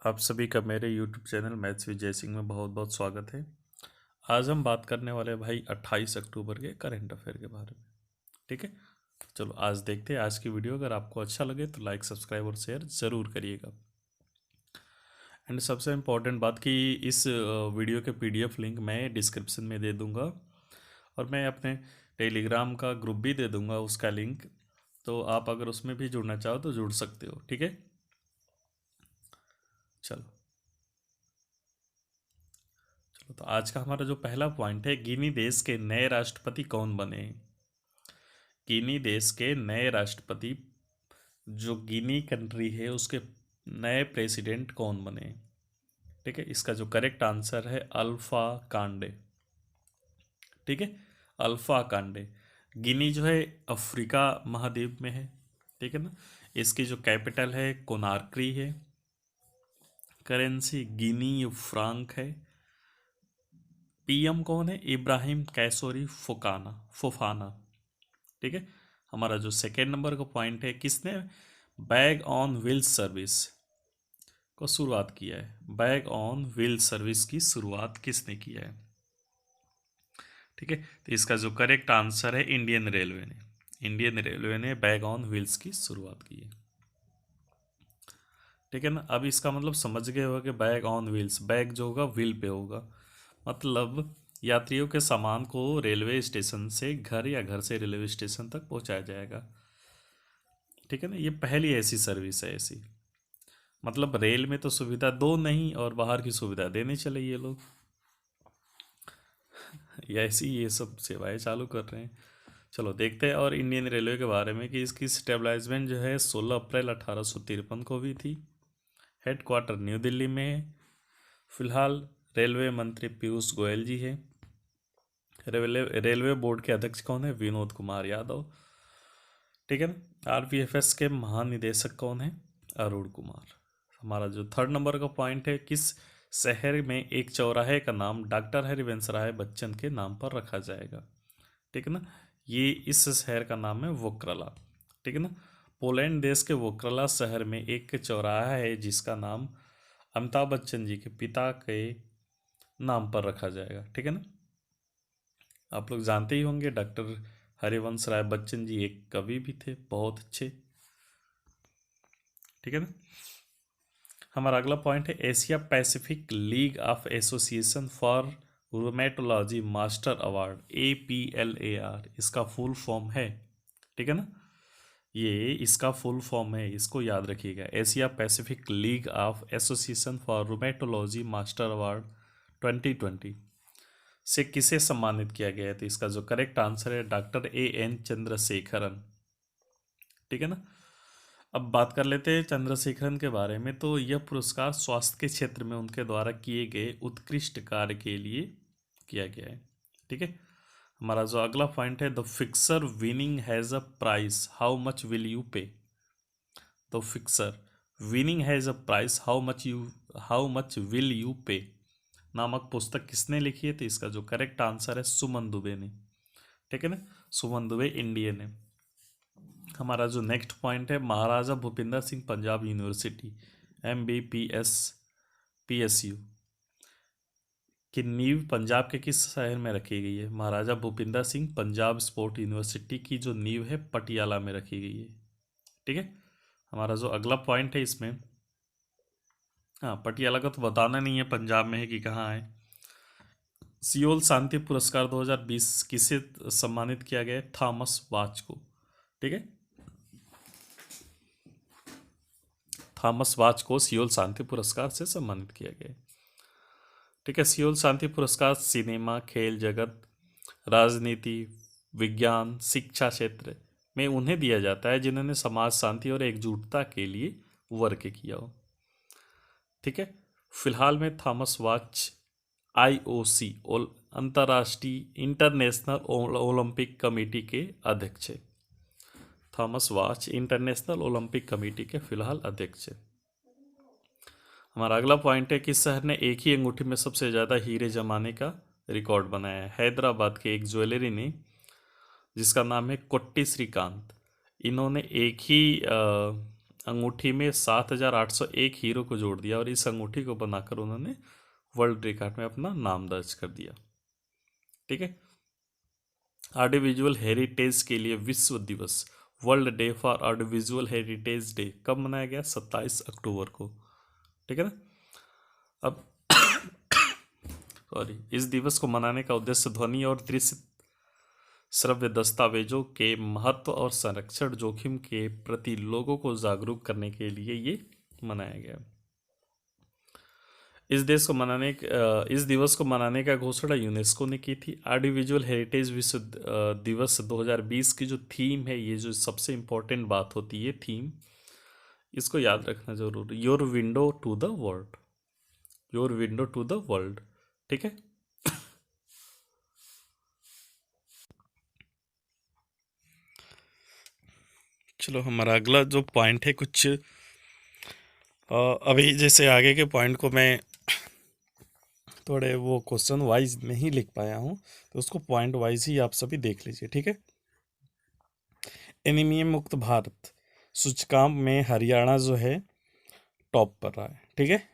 आप सभी का मेरे YouTube चैनल मैथ्स विद जय सिंह में बहुत बहुत स्वागत है। आज हम बात करने वाले हैं भाई 28 अक्टूबर के करंट अफेयर के बारे में। ठीक है, चलो आज देखते हैं आज की वीडियो। अगर आपको अच्छा लगे तो लाइक सब्सक्राइब और शेयर ज़रूर करिएगा। एंड सबसे इम्पोर्टेंट बात कि इस वीडियो के PDF लिंक मैं डिस्क्रिप्शन में दे दूँगा और मैं अपने टेलीग्राम का ग्रुप भी दे दूँगा उसका लिंक, तो आप अगर उसमें भी जुड़ना चाहो तो जुड़ सकते हो। ठीक है, चलो तो आज का हमारा जो पहला पॉइंट है, गिनी देश के नए राष्ट्रपति कौन बने। गिनी देश के नए राष्ट्रपति, जो गिनी कंट्री है उसके नए प्रेसिडेंट कौन बने। ठीक है, इसका जो करेक्ट आंसर है अल्फा कांडे। ठीक है, अल्फा कांडे। गिनी जो है अफ्रीका महाद्वीप में है। ठीक है ना, इसकी जो कैपिटल है कोनार्क्री है। करेंसी गिनी फ्रांक है। PM कौन है, इब्राहिम कैसोरी फोफाना। ठीक है, हमारा जो सेकेंड नंबर का पॉइंट है, किसने बैग ऑन व्हील्स सर्विस को शुरुआत किया है। बैग ऑन व्हील सर्विस की शुरुआत किसने किया है। ठीक है, तो इसका जो करेक्ट आंसर है इंडियन रेलवे ने। इंडियन रेलवे ने बैग ऑन व्हील्स की शुरुआत की है। ठीक है ना, अब इसका मतलब समझ गए होगा कि बैग ऑन व्हील्स, बैग जो होगा व्हील पे होगा, मतलब यात्रियों के सामान को रेलवे स्टेशन से घर या घर से रेलवे स्टेशन तक पहुंचाया जाएगा। ठीक है ना, ये पहली ऐसी सर्विस है ऐसी, मतलब रेल में तो सुविधा दो नहीं और बाहर की सुविधा देने चले ये लोग, या ऐसी ये सब सेवाएं चालू कर रहे हैं। चलो देखते हैं और इंडियन रेलवे के बारे में कि इसकी स्टेबलाइजमेंट जो है 16 अप्रैल 1853 को हुई थी। हेडक्वार्टर न्यू दिल्ली में है। फिलहाल रेलवे मंत्री पीयूष गोयल जी है। रेलवे बोर्ड के अध्यक्ष कौन है, विनोद कुमार यादव। ठीक है ना, RPFS के महानिदेशक कौन है, अरुण कुमार। हमारा जो थर्ड नंबर का पॉइंट है, किस शहर में एक चौराहे का नाम डॉक्टर हरिवंश राय बच्चन के नाम पर रखा जाएगा। ठीक है ना, ये इस शहर का नाम है वोक्रला। ठीक है ना, पोलैंड देश के वोक्रला शहर में एक चौराहा है जिसका नाम अमिताभ बच्चन जी के पिता के नाम पर रखा जाएगा। ठीक है ना, आप लोग जानते ही होंगे डॉक्टर हरिवंश राय बच्चन जी एक कवि भी थे, बहुत अच्छे। ठीक है ना, हमारा अगला पॉइंट है Asia Pacific league of association for rheumatology master award, APLAR इसका फुल फॉर्म है। ठीक है ना, ये इसका फुल फॉर्म है, इसको याद रखिएगा। Asia Pacific league of association for rheumatology master award 2020 से किसे सम्मानित किया गया है, तो इसका जो करेक्ट आंसर है डॉक्टर AN चंद्रशेखरन। ठीक है ना, अब बात कर लेते हैं चंद्रशेखरन के बारे में। तो यह पुरस्कार स्वास्थ्य के क्षेत्र में उनके द्वारा किए गए उत्कृष्ट कार्य के लिए किया गया है। ठीक है, हमारा जो अगला पॉइंट है, the fixer winning has a price how much will you pay. The fixer winning has a price how much will you pay नामक पुस्तक किसने लिखी है, तो इसका जो करेक्ट आंसर है सुमन दुबे ने। ठीक है ना, सुमन दुबे इंडियन है। हमारा जो नेक्स्ट पॉइंट है, Maharaja Bhupinder Singh Punjab university MBPS PSU की नींव पंजाब के किस शहर में रखी गई है। महाराजा भूपिंदर सिंह पंजाब स्पोर्ट यूनिवर्सिटी की जो नींव है पटियाला में रखी गई है। ठीक है, हमारा जो अगला पॉइंट है इसमें, हाँ पटियाला का तो बताना नहीं है पंजाब में है कि कहाँ है। सियोल शांति पुरस्कार 2020 किसे सम्मानित किया गया है, थॉमस वाच को। ठीक है, थॉमस वाच को सियोल शांति पुरस्कार से सम्मानित किया गया है। ठीक है, सियोल शांति पुरस्कार सिनेमा, खेल जगत, राजनीति, विज्ञान, शिक्षा क्षेत्र में उन्हें दिया जाता है जिन्होंने समाज शांति और एकजुटता के लिए वर्क किया हो। ठीक है, फिलहाल में थॉमस वाच IOC अंतर्राष्ट्रीय इंटरनेशनल ओलंपिक कमेटी के अध्यक्ष है। Thomas watch international Olympic committee के फिलहाल अध्यक्ष है। हमारा अगला पॉइंट है, किस शहर ने एक ही अंगूठी में सबसे ज़्यादा हीरे जमाने का रिकॉर्ड बनाया है। हैदराबाद के एक ज्वेलरी ने, जिसका नाम है कोट्टी श्रीकांत, इन्होंने एक ही अंगूठी में 7,801 हीरो को जोड़ दिया और इस अंगूठी को बनाकर उन्होंने वर्ल्ड रिकॉर्ड में अपना नाम दर्ज कर दिया। ठीक है। ऑडियो विजुअल हेरिटेज के लिए विश्व दिवस, world day for audio visual heritage day कब मनाया गया? 27 अक्टूबर को। ठीक है ना। अब सॉरी, इस दिवस को मनाने का उद्देश्य ध्वनि और दृश्य श्रव्य दस्तावेजों के महत्व और संरक्षण जोखिम के प्रति लोगों को जागरूक करने के लिए ये मनाया गया। इस दिवस को मनाने का घोषणा यूनेस्को ने की थी। ऑडियो विजुअल हेरिटेज विश्व दिवस 2020 की जो थीम है, ये जो सबसे इम्पोर्टेंट बात होती है थीम, इसको याद रखना जरूर, your window to the world, your window to the world. ठीक है। चलो हमारा अगला जो पॉइंट है, कुछ अभी जैसे आगे के पॉइंट को मैं थोड़े वो क्वेश्चन वाइज नहीं लिख पाया हूँ, तो उसको पॉइंट वाइज ही आप सभी देख लीजिए। ठीक है। एनीमिया मुक्त भारत सूचकांक में हरियाणा जो है टॉप पर रहा है। ठीक है।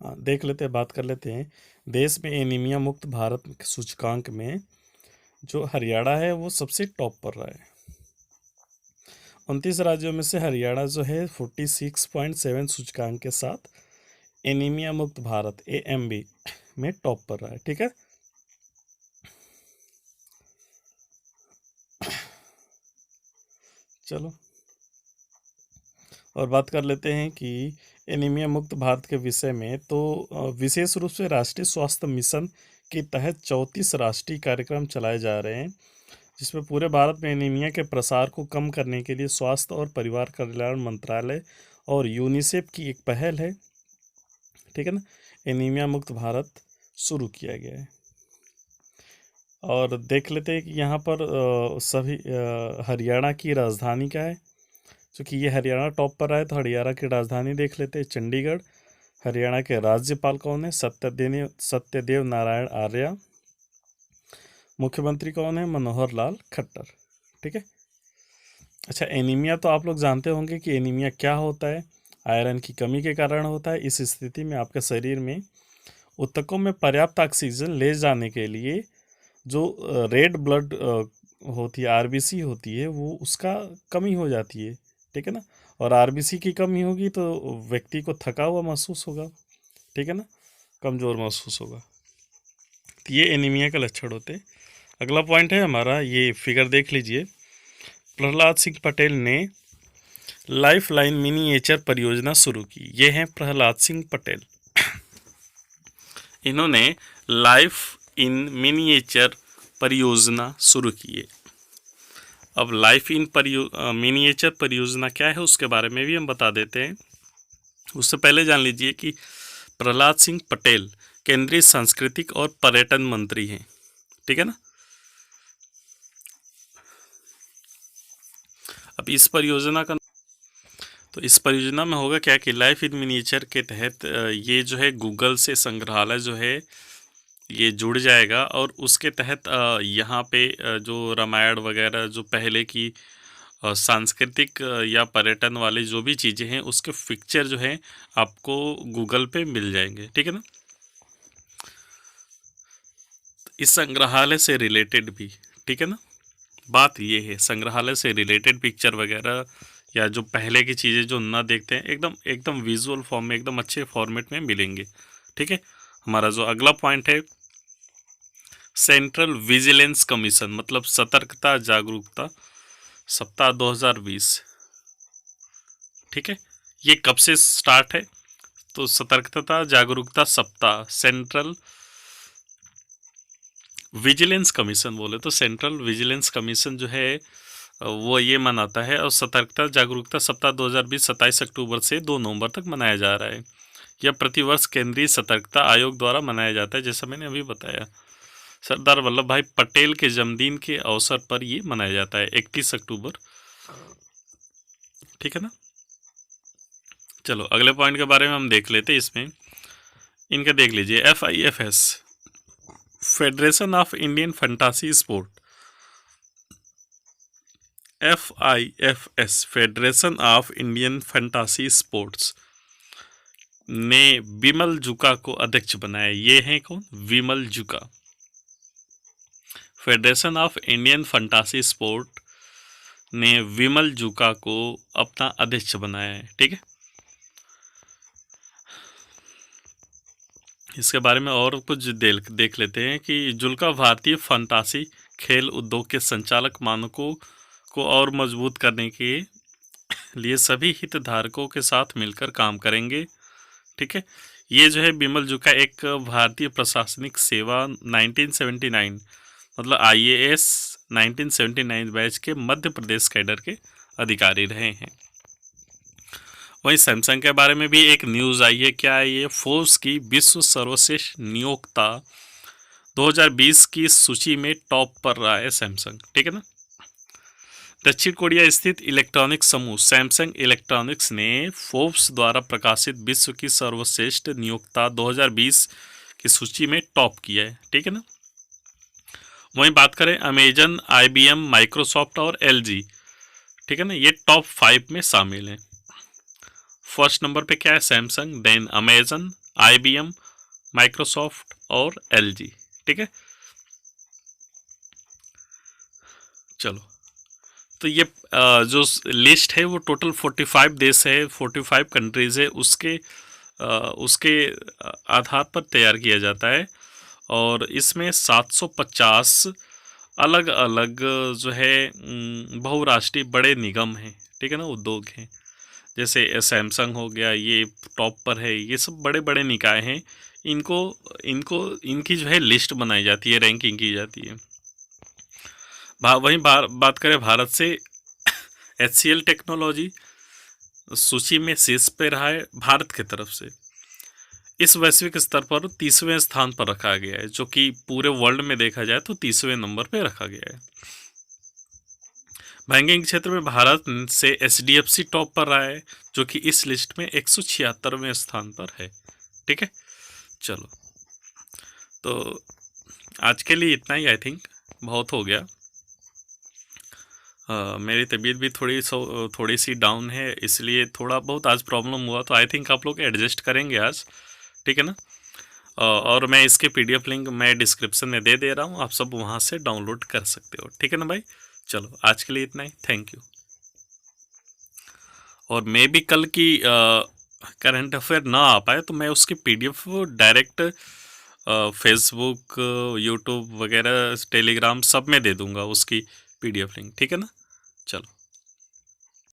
देख लेते हैं, बात कर लेते हैं। देश में एनीमिया मुक्त भारत सूचकांक में जो हरियाणा है वो सबसे टॉप पर रहा है। 29 राज्यों में से हरियाणा जो है 46.7 सूचकांक के साथ एनीमिया मुक्त भारत AMB में टॉप पर रहा है। ठीक है। चलो और बात कर लेते हैं कि एनीमिया मुक्त भारत के विषय में, तो विशेष रूप से राष्ट्रीय स्वास्थ्य मिशन के तहत 34 राष्ट्रीय कार्यक्रम चलाए जा रहे हैं, जिसमें पूरे भारत में एनीमिया के प्रसार को कम करने के लिए स्वास्थ्य और परिवार कल्याण मंत्रालय और यूनिसेफ की एक पहल है। ठीक है ना। एनीमिया मुक्त भारत शुरू किया गया है। और देख लेते हैं कि यहाँ पर सभी हरियाणा की राजधानी क्या है। क्योंकि ये हरियाणा टॉप पर है, तो हरियाणा की राजधानी देख लेते हैं, चंडीगढ़। हरियाणा के राज्यपाल कौन है? सत्यदेव नारायण आर्य। मुख्यमंत्री कौन है? मनोहर लाल खट्टर। ठीक है। अच्छा, एनीमिया तो आप लोग जानते होंगे कि एनीमिया क्या होता है। आयरन की कमी के कारण होता है। इस स्थिति में आपके शरीर में ऊतकों में पर्याप्त ऑक्सीजन ले जाने के लिए जो रेड ब्लड होती है, RBC होती है, वो उसका कमी हो जाती है। ठीक है ना। और RBC की कमी होगी तो व्यक्ति को थका हुआ महसूस होगा। ठीक है ना, कमज़ोर महसूस होगा। तो ये एनीमिया का लक्षण होते हैं। अगला पॉइंट है हमारा, ये फिगर देख लीजिए। प्रहलाद सिंह पटेल ने लाइफ लाइन मिनिएचर परियोजना शुरू की। ये हैं प्रहलाद सिंह पटेल। इन्होंने लाइफ इन मिनिएचर परियोजना शुरू की है। अब लाइफ इन मिनिएचर परियोजना क्या है, उसके बारे में भी हम बता देते हैं। उससे पहले जान लीजिए कि प्रहलाद सिंह पटेल केंद्रीय सांस्कृतिक और पर्यटन मंत्री हैं। ठीक है ना। अब इस परियोजना में होगा क्या कि लाइफ इन मिनिएचर के तहत ये जो है गूगल से संग्रहालय जो है ये जुड़ जाएगा, और उसके तहत यहाँ पे जो रामायण वगैरह जो पहले की सांस्कृतिक या पर्यटन वाली जो भी चीज़ें हैं उसके पिक्चर जो है आपको गूगल पे मिल जाएंगे। ठीक है ना। इस संग्रहालय से रिलेटेड भी, ठीक है ना, बात ये है, संग्रहालय से रिलेटेड पिक्चर वगैरह या जो पहले की चीज़ें जो ना देखते हैं, एकदम एकदम विजुअल फॉर्म में, एकदम अच्छे फॉर्मेट में मिलेंगे। ठीक है। हमारा जो अगला पॉइंट है, सेंट्रल विजिलेंस कमीशन, मतलब सतर्कता जागरूकता सप्ताह 2020। ठीक है। ये कब से स्टार्ट है? तो सतर्कता जागरूकता सप्ताह सेंट्रल विजिलेंस कमीशन बोले तो सेंट्रल विजिलेंस कमीशन जो है वो ये मनाता है, और सतर्कता जागरूकता सप्ताह 2020 27 अक्टूबर से 2 नवंबर तक मनाया जा रहा है। यह प्रतिवर्ष केंद्रीय सतर्कता आयोग द्वारा मनाया जाता है, जैसा मैंने अभी बताया। सरदार वल्लभ भाई पटेल के जन्मदिन के अवसर पर ये मनाया जाता है, 31 अक्टूबर। ठीक है ना। चलो अगले पॉइंट के बारे में हम देख लेते हैं। इसमें इनका देख लीजिए, FIFS federation of Indian fantasy sport. FIFS federation of Indian fantasy sports ने विमल जुका को अध्यक्ष बनाया। ये हैं कौन? विमल जुका। Federation of Indian fantasy sport ने विमल जुका को अपना अध्यक्ष बनाया है। ठीक है, इसके बारे में और कुछ देख लेते हैं कि जुल्का भारतीय फंतासी खेल उद्योग के संचालक मानकों को और मजबूत करने के लिए सभी हितधारकों के साथ मिलकर काम करेंगे। ठीक है, ये जो है विमल जुका एक भारतीय प्रशासनिक सेवा 1979 मतलब IAS 1979 बैच के मध्य प्रदेश कैडर के अधिकारी रहे हैं। वहीं सैमसंग के बारे में भी एक न्यूज़ आई है। क्या है ये? फोर्ब्स की विश्व सर्वश्रेष्ठ नियोक्ता 2020 की सूची में टॉप पर रहा है सैमसंग। ठीक है ना। दक्षिण कोरिया स्थित इलेक्ट्रॉनिक समूह सैमसंग इलेक्ट्रॉनिक्स ने फोर्ब्स द्वारा प्रकाशित विश्व की सर्वश्रेष्ठ नियोक्ता 2020 की सूची में टॉप किया है। ठीक है ना। वहीं बात करें अमेजन, IBM, माइक्रोसॉफ्ट और LG, ठीक है ना, ये टॉप 5 में शामिल हैं। फर्स्ट नंबर पे क्या है? Samsung, then Amazon, IBM, Microsoft और LG। ठीक है, चलो, तो ये जो लिस्ट है वो टोटल 45 देश है, 45 कंट्रीज है, उसके आधार पर तैयार किया जाता है। और इसमें 750 अलग अलग जो है बहुराष्ट्रीय बड़े निगम हैं। ठीक है ना, उद्योग हैं। जैसे सैमसंग हो गया, ये टॉप पर है। ये सब बड़े बड़े निकाय हैं। इनको इनको इनकी जो है लिस्ट बनाई जाती है, रैंकिंग की जाती है। वहीं बात करें भारत से, HCL टेक्नोलॉजी सूची में शीर्ष पे रहा है भारत की तरफ से। इस वैश्विक स्तर पर 30वें स्थान पर रखा गया है, जो कि पूरे वर्ल्ड में देखा जाए तो 30वें नंबर पे रखा गया है। बैंकिंग क्षेत्र में भारत से HDFC टॉप पर रहा है, जो कि इस लिस्ट में 176वें स्थान पर है। ठीक है, चलो, तो आज के लिए इतना ही। आई थिंक बहुत हो गया। मेरी तबीयत भी थोड़ी सी डाउन है, इसलिए थोड़ा बहुत आज प्रॉब्लम हुआ। तो आई थिंक आप लोग एडजस्ट करेंगे आज। ठीक है ना। और मैं इसके PDF लिंक मैं डिस्क्रिप्शन में दे रहा हूँ, आप सब वहाँ से डाउनलोड कर सकते हो। ठीक है ना भाई। चलो, आज के लिए इतना ही। Thank you. और मैं भी कल की करंट अफेयर ना आ पाए तो मैं उसकी PDF डायरेक्ट फेसबुक, यूट्यूब वगैरह, टेलीग्राम सब में दे दूंगा उसकी PDF लिंक। ठीक है ना। चलो।